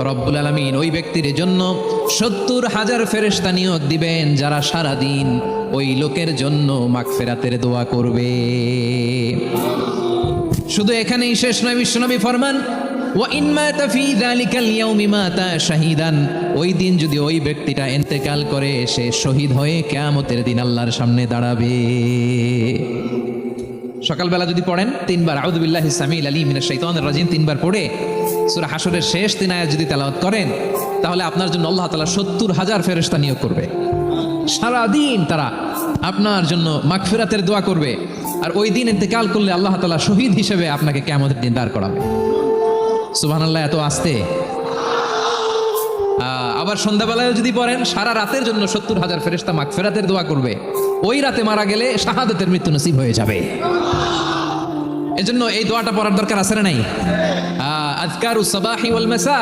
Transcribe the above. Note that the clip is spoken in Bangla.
রব্বুল আলামিন ওই ব্যক্তির জন্য 70,000 ফেরেশতা নিয়োগ দিবেন যারা সারাদিন ওই লোকের জন্য মাগফিরাতের দোয়া করবে। শুধু এখানেই শেষ নয়, বিশ্বনবী ফরমান ওয়া ইন মাতা ফি যালিকাল ইয়াউমি মাতা শাহিদান, ওই দিন যদি ওই ব্যক্তিটা ইন্তেকাল করে সে শহীদ হয়ে কিয়ামতের দিন আল্লাহর সামনে দাঁড়াবে। সকালবেলা যদি পড়েন 3 বার আউযু বিল্লাহি সামিল আলিম মিনাশ শাইতানির রাজিম 3 বার পড়ে সূরা হাশরের শেষ 3 আয়াত যদি তেলাওয়াত করেন, তাহলে আপনার জন্য আল্লাহ তাআলা 70,000 ফেরেশতা নিয়োগ করবে। সারাদিন তারা আপনার জন্য মাগফিরাতের দোয়া করবে। আর ওই দিন ইন্তেকাল করলে আল্লাহ তাআলা শহীদ হিসেবে আপনাকে কিয়ামতের দিন দাঁড় করাবে। সুবহানাল্লাহ, এত আস্তে। আবার সন্ধ্যাবেলায় যদি পড়েন, সারা রাতের জন্য 70,000 ফেরেশতা মাগফিরাতের দোয়া করবে। ওই রাতে মারা গেলে শাহাদাতের মৃত্যু নসিব হয়ে যাবে। এজন্য এই দোয়াটা পড়ার দরকার আছে না নাই? আযকারুস সাবাহি ওয়াল মাসা।